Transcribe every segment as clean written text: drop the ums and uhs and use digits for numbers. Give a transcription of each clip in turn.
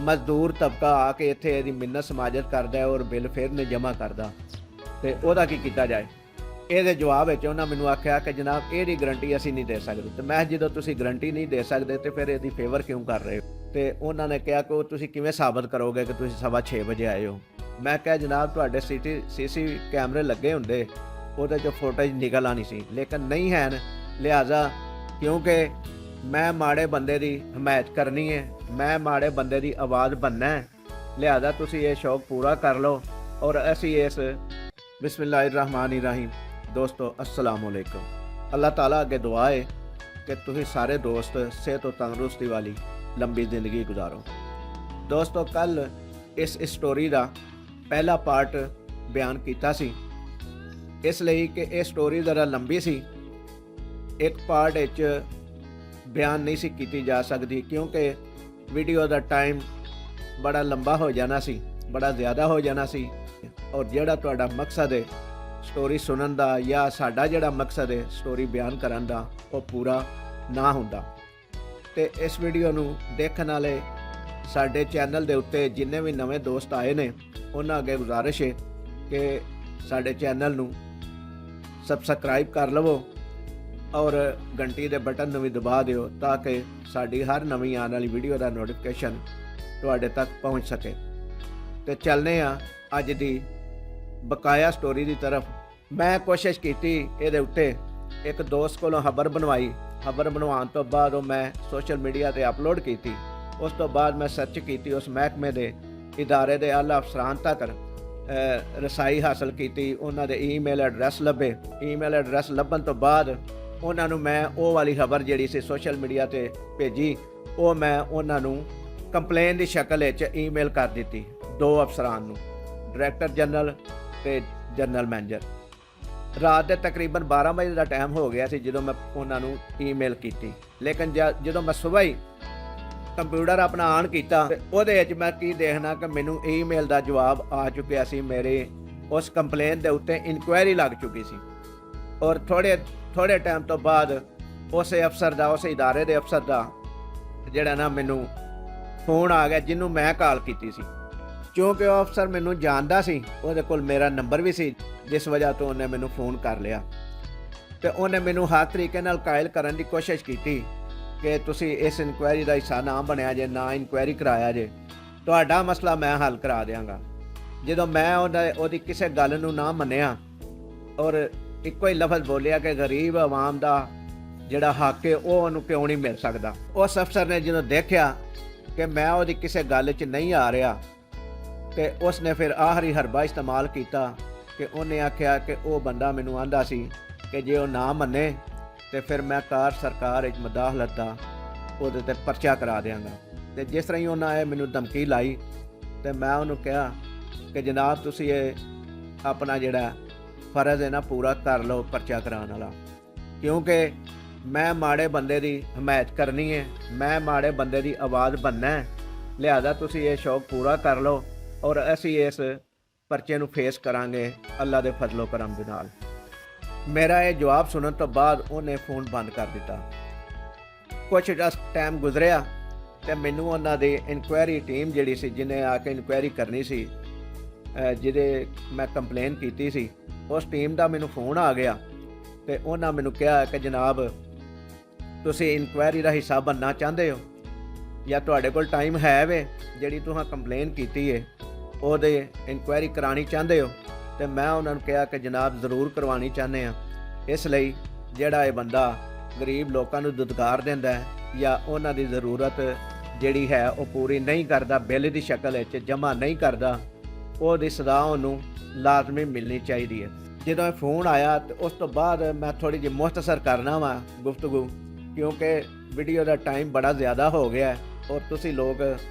ਮਜ਼ਦੂਰ ਤਬਕਾ ਆ ਕੇ ਇੱਥੇ ਇਹਦੀ ਮਿੰਨਤ ਸਮਾਜਤ ਕਰਦਾ ਔਰ ਬਿੱਲ ਫਿਰ ਨਹੀਂ ਜਮ੍ਹਾਂ ਕਰਦਾ, ਤੇ ਉਹਦਾ ਕੀ ਕੀਤਾ ਜਾਏ। ਇਹਦੇ ਜਵਾਬ ਵਿੱਚ ਉਹਨਾਂ ਮੈਨੂੰ ਆਖਿਆ ਕਿ ਜਨਾਬ ਇਹਦੀ ਗਰੰਟੀ ਅਸੀਂ ਨਹੀਂ ਦੇ ਸਕਦੇ। ਤੇ ਮੈਂ ਜਦੋਂ ਤੁਸੀਂ ਗਰੰਟੀ ਨਹੀਂ ਦੇ ਸਕਦੇ ਤੇ ਫਿਰ ਇਹਦੀ ਫੇਵਰ ਕਿਉਂ ਕਰ ਰਹੇ ਹੋ। ਤੇ ਉਹਨਾਂ ਨੇ ਕਿਹਾ ਕਿ ਉਹ ਤੁਸੀਂ ਕਿਵੇਂ ਸਾਬਤ ਕਰੋਗੇ ਕਿ ਤੁਸੀਂ 6:15 ਵਜੇ ਆਏ ਹੋ। ਮੈਂ ਕਿਹਾ ਜਨਾਬ ਤੁਹਾਡੇ ਸੀਸੀ ਕੈਮਰੇ ਲੱਗੇ ਹੁੰਦੇ ਉਹਦੇ 'ਚੋਂ ਫੋਟੇਜ ਨਿਕਲ ਆਣੀ ਸੀ, ਲੇਕਿਨ ਨਹੀਂ ਹਨ। ਲਿਹਾਜ਼ਾ ਕਿਉਂਕਿ ਮੈਂ ਮਾੜੇ ਬੰਦੇ ਦੀ ਹਮਾਇਤ ਕਰਨੀ ਹੈ, ਮੈਂ ਮਾੜੇ ਬੰਦੇ ਦੀ ਆਵਾਜ਼ ਬਣਨਾ ਹੈ, ਲਿਹਾਜ਼ਾ ਤੁਸੀਂ ਇਹ ਸ਼ੌਕ ਪੂਰਾ ਕਰ ਲਓ। ਔਰ ਅਸੀਂ ਇਸ ਬਿਸमिल्लाहिर्रहमानिर्रहीम ਦੋਸਤੋ अस्सलाम वालेकुम। अल्लाह ताला अगे दुआ है कि तुसीं सारे दोस्त सेहत और तंदुरुस्ती वाली लंबी ज़िंदगी गुजारो। दोस्तों कल इस स्टोरी का पहला पार्ट बयान किया सी, इसलिए कि यह स्टोरी ज़रा लंबी सी, एक पार्ट विच बयान नहीं सी की जा सकती क्योंकि वीडियो का टाइम बड़ा लंबा हो जाना सी, बड़ा ज़्यादा हो जाना सी। और जिहड़ा तुहाडा मकसद है स्टोरी सुनन दा या साडा जिहड़ा मकसद है स्टोरी बयान करन दा वो पूरा ना हुंदा। ते इस वीडियो नूं देखण वाले साडे चैनल दे उत्ते जिन्ने भी नवे दोस्त आए ने उन्हां अगे गुजारिश है कि साडे चैनल नूं सबसक्राइब कर लवो और घंटी दे बटन नूं भी दबा दिओ ताकि साडी हर नवीं आने वाली वीडियो दा नोटिफिकेशन तुहाडे तक पहुंच सके। ते चलने आ अज दी बकाया स्टोरी की तरफ। मैं कोशिश की ये उत्ते एक दोस्त को खबर बनवाई, खबर बनवाने तो बाद मैं सोशल मीडिया पर अपलोड की। उस तो बाद मैं सर्च की, उस महकमे के इदारे के आला अफसरान तक रसाई हासिल की, उन्होंने ईमेल एड्रैस लभे। ईमेल एड्रैस लभन तो बाद उन्होंने मैं वो वाली खबर जी सोशल मीडिया पर भेजी, वो मैं उन्होंने कंप्लेन की शक्ल ईमेल कर दी दो अफसरान, डायरैक्टर जनरल ते जनरल मैनेजर। रात के तकरीबन 12 बजे का टाइम हो गया सी जो मैं उन्होंने ईमेल की, लेकिन जो मैं सुबह ही कंप्यूटर अपना ऑन किया तो मैं की देखना कि मैनू ईमेल का जवाब आ चुकिया सी, मेरे उस कंप्लेन के उत्ते इंक्वायरी लग चुकी सी। और थोड़े टाइम तो बाद उस अफसर का, उस इदारे के अफसर का जिहड़ा ना मैनू फोन आ गया जिन्हों मैं कॉल की सी। क्योंकि वह अफसर मैनू जानता सी, उहदे कोल मेरा नंबर भी सी, जिस वजह तो उन्हें मैनू फोन कर लिया। तो उन्हें मैनू हर तरीके नाल कायल करने की कोशिश की कि तुसी इस इंक्वायरी का हिस्सा ना बनया जे, ना इंक्वायरी कराया जे, तुहाडा मसला मैं हल करा देंगा। जो मैं उहदी किसी गल नूं ना मन्निया और इक्को ही लफज बोलिया कि गरीब आवाम का जिहड़ा हक है वो उहनूं क्यों नहीं मिल सकता। उस अफसर ने जो देखा कि मैं उहदी किसी गल च नहीं आ रहा तो उसने फिर आखिरी हरबा इस्तेमाल किया कि उन्हें आख्या कि वह बंदा मैनू आंदा सी कि जे वो ना मने तो फिर मैं सरकार मुदाखलत का उहदे ते परचा करा देंगा। तो जिस तरह ही उन्हें मैनू धमकी लाई तो मैं उन्होंने कहा कि जनाब तुसी ये अपना जिहड़ा फर्ज है ना पूरा कर लो परचा कराने वाला, क्योंकि मैं माड़े बंदे की हमायत करनी है, मैं माड़े बंदे की आवाज़ बनना है, लिहाजा तुसी ये शौक पूरा कर लो और असी इस परचे नूं फेस करांगे अल्लाह दे फजलो करम दे नाल। मेरा ये जवाब सुनने तो बाद उन्हें फ़ोन बंद कर दिता। कुछ टाइम गुजरिया तो मैनू उन्होंने इंक्वायरी टीम जिहड़ी सी जिन्हें आके इंक्वायरी करनी सी, जिहदे मैं कंप्लेन की सी, उस टीम का मैनू फ़ोन आ गया तो उन्होंने मैनू कहा कि जनाब तुसी इंक्वायरी का हिस्सा बनना चाहते हो या तुहाडे कोल टाइम है वे जिहड़ी तुहां कंप्लेन की है ਉਹਦੇ इंक्वायरी करानी चाहते हो। तो मैं उन्होंने कहा कि जनाब जरूर करवानी चाहते हैं, इसलिए जिहड़ा ये बंदा गरीब लोगों को दुदकार देंदा है या उन्हां दी ज़रूरत जिहड़ी है वो पूरी नहीं करता, बिल की शक्ल जमा नहीं करता, ਉਹਦੀ सदा उन्होंने लाजमी मिलनी चाहिए है। जो फोन आया तो उस तो बाद मैं थोड़ी जी मुख्तसर करना वा गुफ्तगू, क्योंकि वीडियो का टाइम बड़ा ज़्यादा हो गया है और तुसी लोग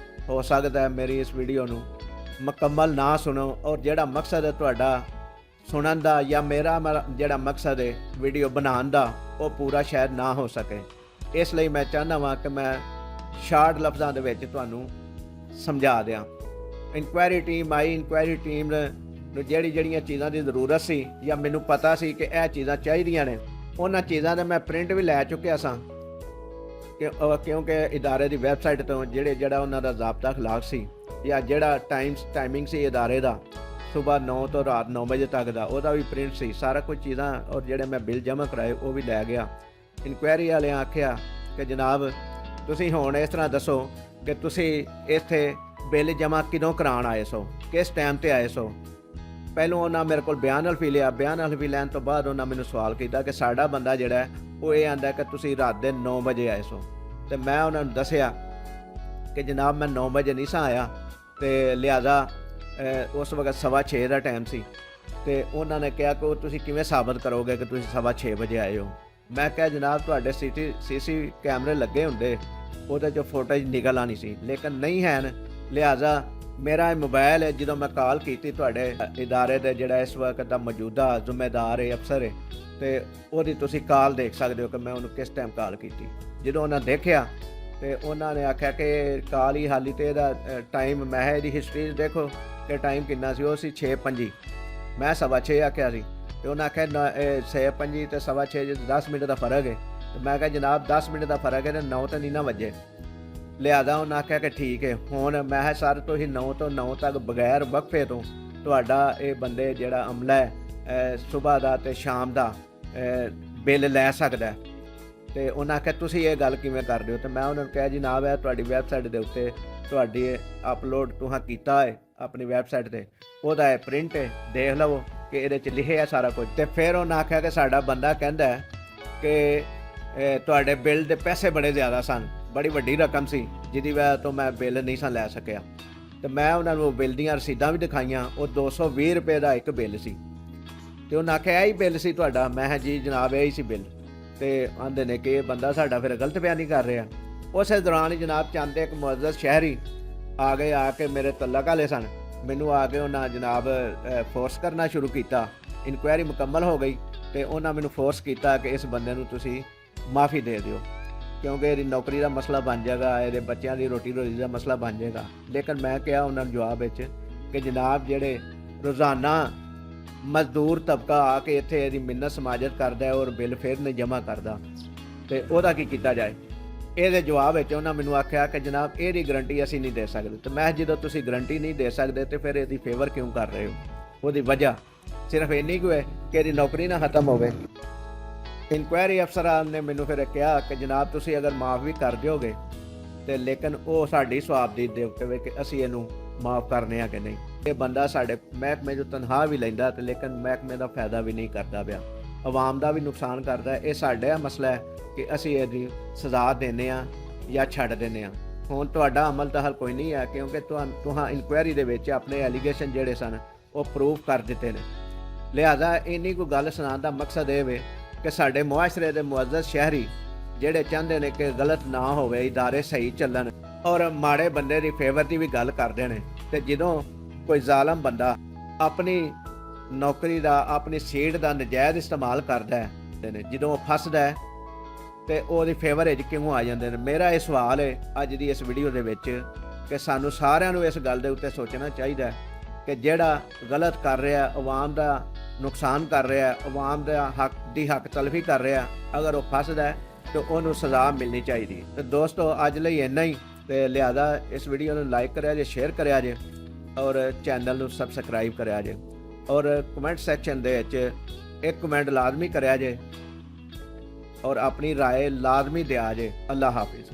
हो सकता है मेरी इस वीडियो नूं मुकम्मल ना सुनो और जिहड़ा मकसद है तुहाडा सुनन दा या मेरा जिहड़ा मकसद है वीडियो बनाने दा वो पूरा शायद ना हो सके। इसलिए मैं चाहना वा कि मैं शार्ट लफ्ज़ां दे विच तुहानूं समझा दियां। इंक्वायरी टीम आई, इंक्वायरी टीम नूं जिहड़ियां चीज़ां की जरूरत सी या मैनूं पता सी कि यह चीज़ां चाहीदियां ने, उन्हां चीज़ां दे मैं प्रिंट भी लै चुकिया सां ਕਿਉਂਕਿ ਇਦਾਰੇ ਦੀ ਵੈਬਸਾਈਟ ਤੋਂ ਜਿਹੜਾ ਉਹਨਾਂ ਦਾ ਜ਼ਾਬਤਾ ਅਖਲਾਕ ਸੀ ਜਾਂ ਜਿਹੜਾ ਟਾਈਮਿੰਗ ਸੀ ਇਦਾਰੇ ਦਾ ਸਵੇਰ 9 ਤੋਂ ਰਾਤ 9 ਵਜੇ ਤੱਕ ਦਾ, ਉਹਦਾ ਵੀ ਪ੍ਰਿੰਟ ਸੀ, ਸਾਰਾ ਕੁਝ ਚੀਜ਼ਾਂ। ਔਰ ਜਿਹੜੇ ਮੈਂ ਬਿੱਲ ਜਮ੍ਹਾਂ ਕਰਾਏ ਉਹ ਵੀ ਲੈ ਗਿਆ। ਇਨਕੁਆਇਰੀ ਵਾਲਿਆਂ ਆਖਿਆ ਕਿ ਜਨਾਬ ਤੁਸੀਂ ਹੁਣ ਇਸ ਤਰ੍ਹਾਂ ਦੱਸੋ ਕਿ ਤੁਸੀਂ ਇੱਥੇ ਬਿੱਲ ਜਮ੍ਹਾਂ ਕਦੋਂ ਕਰਾਉਣ ਆਏ ਸੋ, ਕਿਸ ਟਾਈਮ 'ਤੇ ਆਏ ਸੋ। ਪਹਿਲੋਂ ਉਹਨਾਂ ਮੇਰੇ ਕੋਲ ਬਿਆਨ ਹਲਫੀ ਲਿਆ। ਬਿਆਨ ਹਲਫੀ ਲੈਣ ਤੋਂ ਬਾਅਦ ਉਹਨਾਂ ਮੈਨੂੰ ਸਵਾਲ ਕੀਤਾ ਕਿ ਸਾਡਾ ਬੰਦਾ ਜਿਹੜਾ ਉਹ ਇਹ ਆਂਦਾ ਕਿ ਤੁਸੀਂ ਰਾਤ ਦੇ 9 ਵਜੇ ਆਏ ਸੋ। ਅਤੇ ਮੈਂ ਉਹਨਾਂ ਨੂੰ ਦੱਸਿਆ ਕਿ ਜਨਾਬ ਮੈਂ 9 ਵਜੇ ਨਹੀਂ ਸਾਂ ਆਇਆ, ਅਤੇ ਲਿਹਾਜ਼ਾ ਉਸ ਵਕਤ 6:15 ਦਾ ਟਾਈਮ ਸੀ। ਅਤੇ ਉਹਨਾਂ ਨੇ ਕਿਹਾ ਕਿ ਉਹ ਤੁਸੀਂ ਕਿਵੇਂ ਸਾਬਤ ਕਰੋਗੇ ਕਿ ਤੁਸੀਂ 6:15 ਵਜੇ ਆਏ ਹੋ। ਮੈਂ ਕਿਹਾ ਜਨਾਬ ਤੁਹਾਡੇ ਸੀਸੀ ਕੈਮਰੇ ਲੱਗੇ ਹੁੰਦੇ, ਉਹਦੇ 'ਚੋਂ ਫੋਟੋਜ ਨਿਕਲ ਆਉਣੀ ਸੀ, ਲੇਕਿਨ ਨਹੀਂ ਹਨ। ਲਿਹਾਜ਼ਾ ਮੇਰਾ ਇਹ ਮੋਬਾਈਲ ਹੈ, ਜਦੋਂ ਮੈਂ ਕਾਲ ਕੀਤੀ ਤੁਹਾਡੇ ਇਦਾਰੇ ਦੇ ਜਿਹੜਾ ਇਸ ਵਕਤ ਦਾ ਮੌਜੂਦਾ ਜ਼ਿੰਮੇਦਾਰ ਹੈ, ਅਫਸਰ ਹੈ, ਅਤੇ ਉਹਦੀ ਤੁਸੀਂ ਕਾਲ ਦੇਖ ਸਕਦੇ ਹੋ ਕਿ ਮੈਂ ਉਹਨੂੰ ਕਿਸ ਟਾਈਮ ਕਾਲ ਕੀਤੀ। ਜਦੋਂ ਉਹਨਾਂ ਦੇਖਿਆ ਅਤੇ ਉਹਨਾਂ ਨੇ ਆਖਿਆ ਕਿ ਕਾਲ ਹੀ ਹਾਲੀ, ਅਤੇ ਇਹਦਾ ਟਾਈਮ ਮੈਂ ਇਹਦੀ ਹਿਸਟਰੀ ਦੇਖੋ ਕਿ ਟਾਈਮ ਕਿੰਨਾ ਸੀ। ਉਹ ਸੀ 6:25, ਮੈਂ 6:15 ਆਖਿਆ ਸੀ, ਅਤੇ ਉਹਨਾਂ ਆਖਿਆ 6:25 ਅਤੇ 6:15 10 ਮਿੰਟ ਦਾ ਫਰਕ ਹੈ। ਅਤੇ ਮੈਂ ਕਿਹਾ ਜਨਾਬ 10 ਮਿੰਟ ਦਾ ਫਰਕ ਹੈ ਅਤੇ 9 ਤਾਂ ਨਹੀਂ ਨਾ ਵੱਜੇ। ਲਿਹਾਜ਼ਾ ਉਹਨਾਂ ਆਖਿਆ ਕਿ ਠੀਕ ਹੈ। ਹੁਣ ਮੈਂ ਸਰ ਤੁਸੀਂ 9 ਤੋਂ 9 ਤੱਕ ਬਗੈਰ ਵਕਫੇ ਤੋਂ ਤੁਹਾਡਾ ਇਹ ਬੰਦੇ ਜਿਹੜਾ ਅਮਲਾ ਹੈ ਸੁਬਾਹ ਦਾ ਅਤੇ ਸ਼ਾਮ ਦਾ ਬਿੱਲ ਲੈ ਸਕਦਾ। ਅਤੇ ਉਹਨਾਂ ਆਖਿਆ ਤੁਸੀਂ ਇਹ ਗੱਲ ਕਿਵੇਂ ਕਰਦੇ ਹੋ। ਅਤੇ ਮੈਂ ਉਹਨਾਂ ਨੂੰ ਕਿਹਾ ਜਨਾਬ ਹੈ ਤੁਹਾਡੀ ਵੈਬਸਾਈਟ ਦੇ ਉੱਤੇ ਤੁਹਾਡੀ ਅਪਲੋਡ ਤੁਹਾਂ ਕੀਤਾ ਹੈ ਆਪਣੀ ਵੈਬਸਾਈਟ 'ਤੇ, ਉਹਦਾ ਹੈ ਪ੍ਰਿੰਟ ਹੈ, ਦੇਖ ਲਵੋ ਕਿ ਇਹਦੇ 'ਚ ਲਿਖਿਆ ਸਾਰਾ ਕੁਝ। ਅਤੇ ਫਿਰ ਉਹਨਾਂ ਆਖਿਆ ਕਿ ਸਾਡਾ ਬੰਦਾ ਕਹਿੰਦਾ ਕਿ ਤੁਹਾਡੇ ਬਿੱਲ ਦੇ ਪੈਸੇ ਬੜੇ ਜ਼ਿਆਦਾ ਸਨ, ਬੜੀ ਵੱਡੀ ਰਕਮ ਸੀ, ਜਿਹਦੀ ਵਜ੍ਹਾ ਤੋਂ ਮੈਂ ਬਿੱਲ ਨਹੀਂ ਸਾਂ ਲੈ ਸਕਿਆ। ਅਤੇ ਮੈਂ ਉਹਨਾਂ ਨੂੰ ਬਿੱਲ ਦੀਆਂ ਰਸੀਦਾਂ ਵੀ ਦਿਖਾਈਆਂ। ਉਹ 220 ਰੁਪਏ ਦਾ ਇੱਕ ਬਿੱਲ ਸੀ। ਅਤੇ ਉਹਨਾਂ ਆਖਿਆ ਇਹ ਹੀ ਬਿੱਲ ਸੀ ਤੁਹਾਡਾ। ਮੈਂ ਕਿਹਾ ਜੀ ਜਨਾਬ ਇਹ ਹੀ ਸੀ ਬਿੱਲ। ਅਤੇ ਆਂਦੇ ਨੇ ਕਿ ਇਹ ਬੰਦਾ ਸਾਡਾ ਫਿਰ ਗਲਤ ਬਿਆਨੀ ਕਰ ਰਿਹਾ। ਉਸੇ ਦੌਰਾਨ ਹੀ ਜਨਾਬ ਚੰਦ ਇੱਕ ਮੁਅੱਜ਼ਜ਼ ਸ਼ਹਿਰੀ ਆ ਗਏ, ਆ ਕੇ ਮੇਰੇ ਤਲਕ ਵਾਲੇ ਸਨ। ਮੈਨੂੰ ਆ ਕੇ ਉਹਨਾਂ ਜਨਾਬ ਫੋਰਸ ਕਰਨਾ ਸ਼ੁਰੂ ਕੀਤਾ। ਇਨਕੁਆਇਰੀ ਮੁਕੰਮਲ ਹੋ ਗਈ ਅਤੇ ਉਹਨਾਂ ਮੈਨੂੰ ਫੋਰਸ ਕੀਤਾ ਕਿ ਇਸ ਬੰਦੇ ਨੂੰ ਤੁਸੀਂ ਮਾफ़ੀ ਦੇ ਦਿਓ, ਕਿਉਂਕਿ ਇਹਦੀ ਨੌਕਰੀ ਦਾ ਮਸਲਾ ਬਣ ਜਾਏਗਾ, ਇਹਦੇ ਬੱਚਿਆਂ ਦੀ ਰੋਟੀ ਦਾ ਮਸਲਾ ਬਣ ਜਾਏਗਾ। ਲੇਕਿਨ ਮੈਂ ਕਿਹਾ ਉਹਨਾਂ ਨੂੰ ਜਵਾਬ ਵਿੱਚ ਕਿ ਜਨਾਬ ਜਿਹੜੇ ਰੋਜ਼ਾਨਾ ਮਜ਼ਦੂਰ ਤਬਕਾ ਆ ਕੇ ਇੱਥੇ ਇਹਦੀ ਮਿੰਨਤ ਸਮਾਜਤ ਕਰਦਾ ਹੈ ਔਰ ਬਿੱਲ ਫਿਰ ਨਹੀਂ ਜਮ੍ਹਾਂ ਕਰਦਾ, ਅਤੇ ਉਹਦਾ ਕੀ ਕੀਤਾ ਜਾਏ। ਇਹਦੇ ਜਵਾਬ ਵਿੱਚ ਉਹਨਾਂ ਮੈਨੂੰ ਆਖਿਆ ਕਿ ਜਨਾਬ ਇਹਦੀ ਗਰੰਟੀ ਅਸੀਂ ਨਹੀਂ ਦੇ ਸਕਦੇ। ਅਤੇ ਮੈਂ ਜਦੋਂ ਤੁਸੀਂ ਗਰੰਟੀ ਨਹੀਂ ਦੇ ਸਕਦੇ ਤਾਂ ਫਿਰ ਇਹਦੀ ਫੇਵਰ ਕਿਉਂ ਕਰ ਰਹੇ ਹੋ। ਉਹਦੀ ਵਜ੍ਹਾ ਸਿਰਫ ਇੰਨੀ ਕੁ ਹੈ ਕਿ ਇਹਦੀ ਨੌਕਰੀ ਨਾ ਖਤਮ ਹੋਵੇ। ਇਨਕੁਆਇਰੀ ਅਫਸਰਾਂ ਨੇ ਮੈਨੂੰ ਫਿਰ ਕਿਹਾ ਕਿ ਜਨਾਬ ਤੁਸੀਂ ਅਗਰ ਮਾफ़ ਵੀ ਕਰ ਦਿਓਗੇ ਅਤੇ ਲੇਕਿਨ ਉਹ ਸਾਡੀ ਸਵਾਬਦੀਦ ਦੇ ਉੱਤੇ ਵੇ ਕਿ ਅਸੀਂ ਇਹਨੂੰ ਮਾफ़ ਕਰਨੇ ਆ ਕਿ ਨਹੀਂ। ਇਹ ਬੰਦਾ ਸਾਡੇ ਮਹਿਕਮੇ 'ਚੋਂ ਤਨਖਾਹ ਵੀ ਲੈਂਦਾ ਅਤੇ ਲੇਕਿਨ ਮਹਿਕਮੇ ਦਾ ਫਾਇਦਾ ਵੀ ਨਹੀਂ ਕਰਦਾ ਪਿਆ, ਆਵਾਮ ਦਾ ਵੀ ਨੁਕਸਾਨ ਕਰਦਾ। ਇਹ ਸਾਡਾ ਮਸਲਾ ਹੈ ਕਿ ਅਸੀਂ ਇਹਦੀ ਸਜ਼ਾ ਦਿੰਦੇ ਹਾਂ ਜਾਂ ਛੱਡ ਦਿੰਦੇ ਹਾਂ। ਹੁਣ ਤੁਹਾਡਾ ਅਮਲ ਤਾਂ ਹੱਲ ਕੋਈ ਨਹੀਂ ਹੈ, ਕਿਉਂਕਿ ਤੁਹਾਂ ਇਨਕੁਆਇਰੀ ਦੇ ਵਿੱਚ ਆਪਣੇ ਐਲੀਗੇਸ਼ਨ ਜਿਹੜੇ ਸਨ ਉਹ ਪ੍ਰੂਫ ਕਰ ਦਿੱਤੇ ਨੇ। ਲਿਹਾਜ਼ਾ ਇੰਨੀ ਕੋਈ ਗੱਲ ਸੁਣਾਉਣ ਦਾ ਮਕਸਦ ਇਹ ਵੇ ਕਿ ਸਾਡੇ ਮੁਆਸ਼ਰੇ ਦੇ ਮੁਅੱਜ਼ਜ਼ ਸ਼ਹਿਰੀ ਜਿਹੜੇ ਚਾਹੁੰਦੇ ਨੇ ਕਿ ਗਲਤ ਨਾ ਹੋਵੇ, ਇਦਾਰੇ ਸਹੀ ਚੱਲਣ ਔਰ ਮਾੜੇ ਬੰਦੇ ਦੀ ਫੇਵਰ ਦੀ ਵੀ ਗੱਲ ਕਰਦੇ ਨੇ। ਅਤੇ ਜਦੋਂ ਕੋਈ ਜ਼ਾਲਮ ਬੰਦਾ ਆਪਣੀ ਨੌਕਰੀ ਦਾ, ਆਪਣੀ ਸੀਟ ਦਾ ਨਜਾਇਜ਼ ਇਸਤੇਮਾਲ ਕਰਦਾ ਹੈ, ਜਦੋਂ ਉਹ ਫਸਦਾ ਹੈ ਅਤੇ ਉਹਦੀ ਫੇਵਰ ਵਿੱਚ ਕਿਉਂ ਆ ਜਾਂਦੇ ਨੇ। ਮੇਰਾ ਇਹ ਸਵਾਲ ਹੈ ਅੱਜ ਦੀ ਇਸ ਵੀਡੀਓ ਦੇ ਵਿੱਚ ਕਿ ਸਾਨੂੰ ਸਾਰਿਆਂ ਨੂੰ ਇਸ ਗੱਲ ਦੇ ਉੱਤੇ ਸੋਚਣਾ ਚਾਹੀਦਾ ਹੈ ਕਿ ਜਿਹੜਾ ਗਲਤ ਕਰ ਰਿਹਾ, ਆਵਾਮ ਦਾ ਨੁਕਸਾਨ ਕਰ ਰਿਹਾ, ਆਵਾਮ ਦਾ ਹੱਕ ਤਲਫੀ ਕਰ ਰਿਹਾ, ਅਗਰ ਉਹ ਫਸਦਾ ਹੈ ਤਾਂ ਉਹਨੂੰ ਸਜ਼ਾ ਮਿਲਣੀ ਚਾਹੀਦੀ। ਅਤੇ ਦੋਸਤੋ ਅੱਜ ਲਈ ਇੰਨਾ ਹੀ। ਅਤੇ ਲਿਹਾਜ਼ਾ ਇਸ ਵੀਡੀਓ ਨੂੰ ਲਾਈਕ ਕਰਿਆ ਜੇ, ਸ਼ੇਅਰ ਕਰਿਆ ਜੇ ਔਰ ਚੈਨਲ ਨੂੰ ਸਬਸਕ੍ਰਾਈਬ ਕਰਿਆ ਜੇ ਔਰ ਕਮੈਂਟ ਸੈਕਸ਼ਨ ਦੇ ਵਿੱਚ ਇੱਕ ਕਮੈਂਟ ਲਾਜ਼ਮੀ ਕਰਿਆ ਜੇ ਔਰ ਆਪਣੀ ਰਾਏ ਲਾਜ਼ਮੀ ਦਿਆ ਜੇ। ਅੱਲਾ ਹਾਫਿਜ਼।